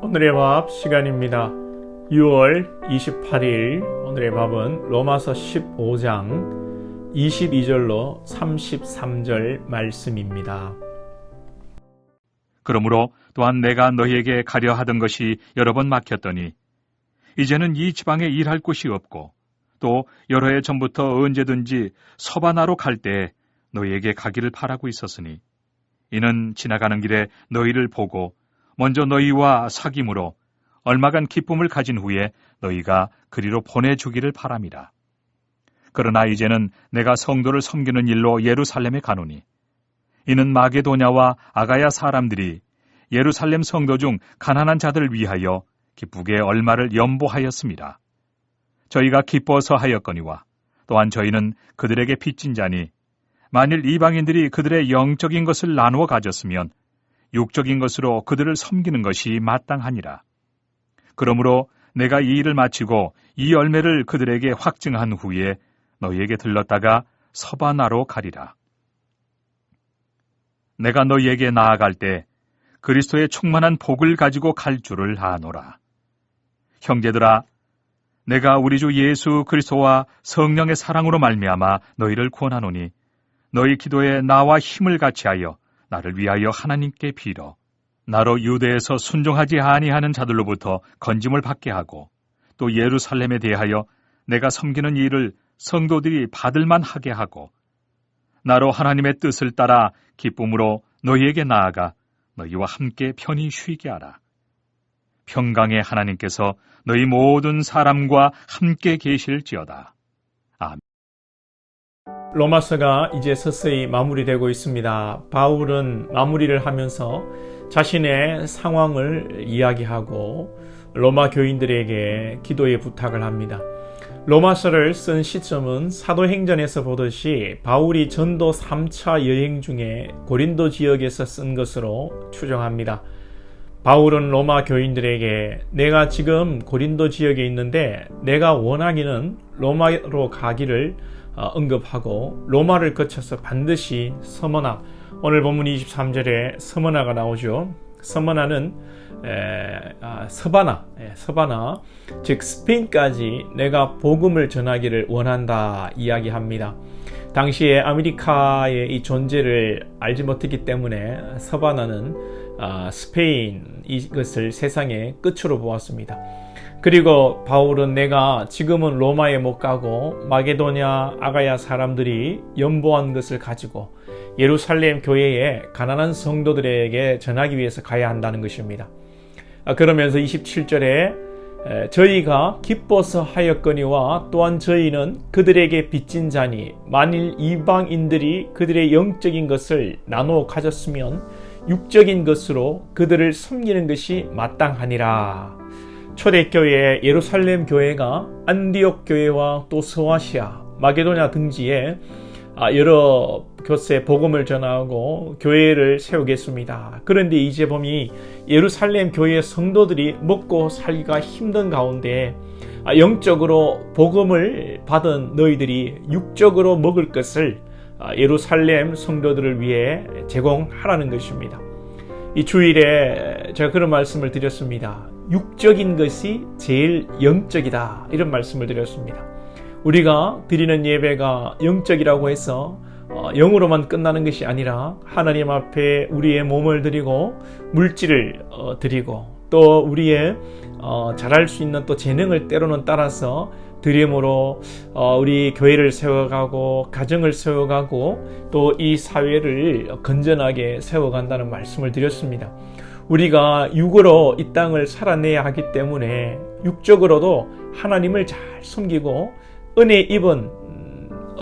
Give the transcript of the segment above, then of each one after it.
오늘의 밥 시간입니다. 6월 28일 오늘의 밥은 로마서 15장 22절로 33절 말씀입니다. 그러므로 또한 내가 너희에게 가려 하던 것이 여러 번 막혔더니 이제는 이 지방에 일할 곳이 없고 또 여러 해 전부터 언제든지 서바나로 갈 때 너희에게 가기를 바라고 있었으니 이는 지나가는 길에 너희를 보고 먼저 너희와 사귐으로 얼마간 기쁨을 가진 후에 너희가 그리로 보내주기를 바람이라. 그러나 이제는 내가 성도를 섬기는 일로 예루살렘에 가노니 이는 마게도냐와 아가야 사람들이 예루살렘 성도 중 가난한 자들을 위하여 기쁘게 얼마를 연보하였습니다. 저희가 기뻐서 하였거니와 또한 저희는 그들에게 빚진 자니 만일 이방인들이 그들의 영적인 것을 나누어 가졌으면 육적인 것으로 그들을 섬기는 것이 마땅하니라. 그러므로 내가 이 일을 마치고 이 열매를 그들에게 확증한 후에 너희에게 들렀다가 서바나로 가리라. 내가 너희에게 나아갈 때 그리스도의 충만한 복을 가지고 갈 줄을 아노라. 형제들아, 내가 우리 주 예수 그리스도와 성령의 사랑으로 말미암아 너희를 권하노니 너희 기도에 나와 힘을 같이하여 나를 위하여 하나님께 빌어 나로 유대에서 순종하지 아니하는 자들로부터 건짐을 받게 하고 또 예루살렘에 대하여 내가 섬기는 일을 성도들이 받을만 하게 하고 나로 하나님의 뜻을 따라 기쁨으로 너희에게 나아가 너희와 함께 편히 쉬게 하라. 평강의 하나님께서 너희 모든 사람과 함께 계실지어다. 아멘. 로마서가 이제 서서히 마무리되고 있습니다. 바울은 마무리를 하면서 자신의 상황을 이야기하고 로마 교인들에게 기도의 부탁을 합니다. 로마서를 쓴 시점은 사도행전에서 보듯이 바울이 전도 3차 여행 중에 고린도 지역에서 쓴 것으로 추정합니다. 바울은 로마 교인들에게 내가 지금 고린도 지역에 있는데 내가 원하기는 로마로 가기를 언급하고 로마를 거쳐서 반드시 서머나, 오늘 본문 23절에 서머나가 나오죠. 서머나는 서바나, 즉 스페인까지 내가 복음을 전하기를 원한다 이야기합니다. 당시에 아메리카의 이 존재를 알지 못했기 때문에 서바나는 스페인 이것을 세상의 끝으로 보았습니다. 그리고 바울은 내가 지금은 로마에 못 가고 마게도냐 아가야 사람들이 연보한 것을 가지고 예루살렘 교회에 가난한 성도들에게 전하기 위해서 가야 한다는 것입니다. 그러면서 27절에 저희가 기뻐서 하였거니와 또한 저희는 그들에게 빚진 자니 만일 이방인들이 그들의 영적인 것을 나누어 가졌으면 육적인 것으로 그들을 섬기는 것이 마땅하니라. 초대교회 예루살렘 교회가 안디옥 교회와 또 소아시아, 마게도냐 등지에 여러 곳에 복음을 전하고 교회를 세우겠습니다. 그런데 이제 보니 예루살렘 교회 성도들이 먹고 살기가 힘든 가운데 영적으로 복음을 받은 너희들이 육적으로 먹을 것을 예루살렘 성도들을 위해 제공하라는 것입니다. 이 주일에 제가 그런 말씀을 드렸습니다. 육적인 것이 제일 영적이다, 이런 말씀을 드렸습니다. 우리가 드리는 예배가 영적이라고 해서 영으로만 끝나는 것이 아니라 하나님 앞에 우리의 몸을 드리고 물질을 드리고 또 우리의 잘할 수 있는 또 재능을 때로는 따라서 드림으로 우리 교회를 세워가고 가정을 세워가고 또 이 사회를 건전하게 세워간다는 말씀을 드렸습니다. 우리가 육으로 이 땅을 살아내야 하기 때문에 육적으로도 하나님을 잘 섬기고 은혜 입은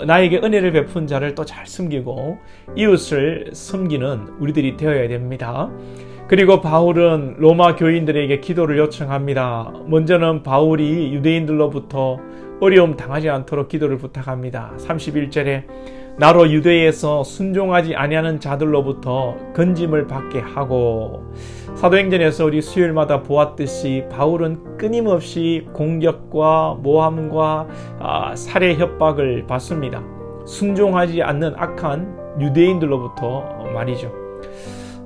나에게 은혜를 베푼 자를 또 잘 섬기고 이웃을 섬기는 우리들이 되어야 됩니다. 그리고 바울은 로마 교인들에게 기도를 요청합니다. 먼저는 바울이 유대인들로부터 어려움 당하지 않도록 기도를 부탁합니다. 31절에 나로 유대에서 순종하지 아니하는 자들로부터 건짐을 받게 하고, 사도행전에서 우리 수요일마다 보았듯이 바울은 끊임없이 공격과 모함과 살해 협박을 받습니다. 순종하지 않는 악한 유대인들로부터 말이죠.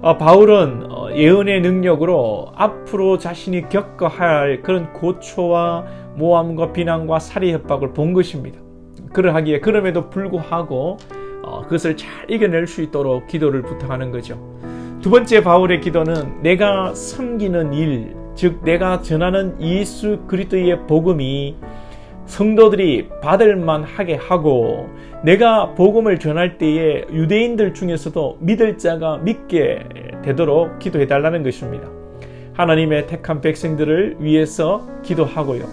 바울은 예언의 능력으로 앞으로 자신이 겪어야 할 그런 고초와 모함과 비난과 살해 협박을 본 것입니다. 그러하기에 그럼에도 불구하고 그것을 잘 이겨낼 수 있도록 기도를 부탁하는 거죠. 두 번째 바울의 기도는 내가 섬기는 일, 즉 내가 전하는 예수 그리스도의 복음이 성도들이 받을 만하게 하고 내가 복음을 전할 때에 유대인들 중에서도 믿을 자가 믿게 되도록 기도해 달라는 것입니다. 하나님의 택한 백성들을 위해서 기도하고요.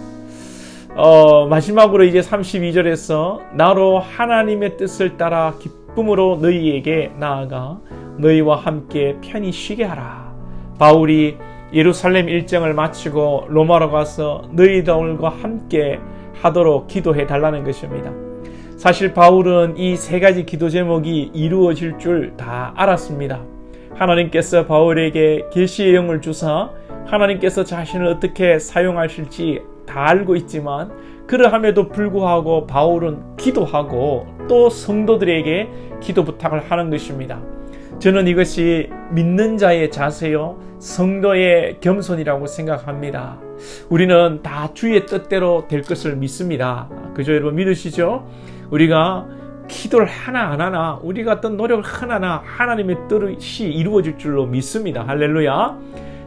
마지막으로 이제 32절에서 나로 하나님의 뜻을 따라 기쁨으로 너희에게 나아가 너희와 함께 편히 쉬게 하라. 바울이 예루살렘 일정을 마치고 로마로 가서 너희들과 함께 하도록 기도해 달라는 것입니다. 사실 바울은 이 세 가지 기도 제목이 이루어질 줄 다 알았습니다. 하나님께서 바울에게 계시의 영을 주사 하나님께서 자신을 어떻게 사용하실지 다 알고 있지만 그러함에도 불구하고 바울은 기도하고 또 성도들에게 기도 부탁을 하는 것입니다. 저는 이것이 믿는 자의 자세요, 성도의 겸손이라고 생각합니다. 우리는 다 주의 뜻대로 될 것을 믿습니다. 그죠, 여러분? 믿으시죠? 우리가 기도를 하나 안 하나, 우리가 어떤 노력을 하나 하나님의 뜻이 이루어질 줄로 믿습니다. 할렐루야.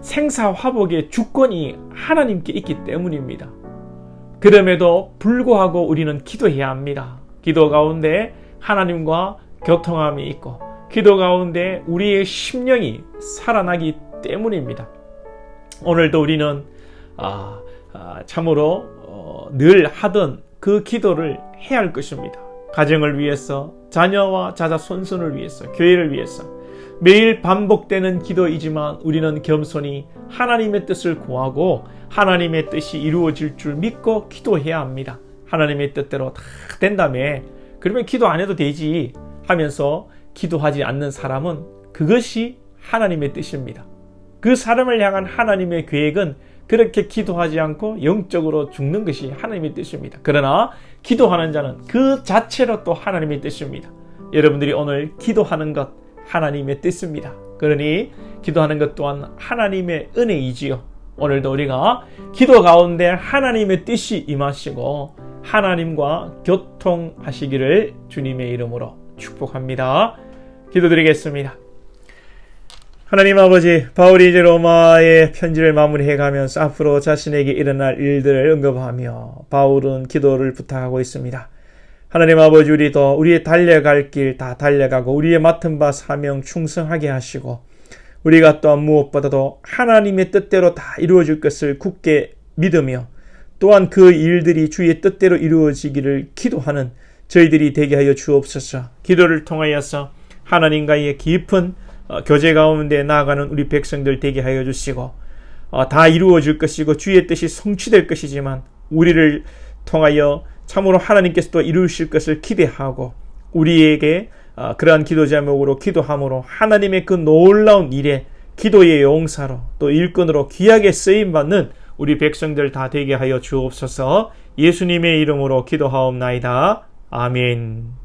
생사화복의 주권이 하나님께 있기 때문입니다. 그럼에도 불구하고 우리는 기도해야 합니다. 기도 가운데 하나님과 교통함이 있고 기도 가운데 우리의 심령이 살아나기 때문입니다. 오늘도 우리는 참으로 늘 하던 그 기도를 해야 할 것입니다. 가정을 위해서, 자녀와 자자 손손을 위해서, 교회를 위해서 매일 반복되는 기도이지만 우리는 겸손히 하나님의 뜻을 구하고 하나님의 뜻이 이루어질 줄 믿고 기도해야 합니다. 하나님의 뜻대로 다 된다며 그러면 기도 안 해도 되지 하면서 기도하지 않는 사람은 그것이 하나님의 뜻입니다. 그 사람을 향한 하나님의 계획은 그렇게 기도하지 않고 영적으로 죽는 것이 하나님의 뜻입니다. 그러나 기도하는 자는 그 자체로 또 하나님의 뜻입니다. 여러분들이 오늘 기도하는 것 하나님의 뜻입니다. 그러니 기도하는 것 또한 하나님의 은혜이지요. 오늘도 우리가 기도 가운데 하나님의 뜻이 임하시고 하나님과 교통하시기를 주님의 이름으로 축복합니다. 기도드리겠습니다. 하나님 아버지, 바울이 이제 로마의 편지를 마무리해가면서 앞으로 자신에게 일어날 일들을 언급하며 바울은 기도를 부탁하고 있습니다. 하나님 아버지, 우리도 우리의 달려갈 길 다 달려가고 우리의 맡은 바 사명 충성하게 하시고 우리가 또한 무엇보다도 하나님의 뜻대로 다 이루어질 것을 굳게 믿으며 또한 그 일들이 주의 뜻대로 이루어지기를 기도하는 저희들이 되게 하여 주옵소서. 기도를 통하여서 하나님과의 깊은 교제 가운데 나아가는 우리 백성들 되게 하여 주시고 다 이루어질 것이고 주의 뜻이 성취될 것이지만 우리를 통하여 참으로 하나님께서 또 이루실 것을 기대하고 우리에게 그러한 기도 제목으로 기도함으로 하나님의 그 놀라운 일에 기도의 용사로 또 일꾼으로 귀하게 쓰임받는 우리 백성들 다 되게 하여 주옵소서. 예수님의 이름으로 기도하옵나이다. 아멘.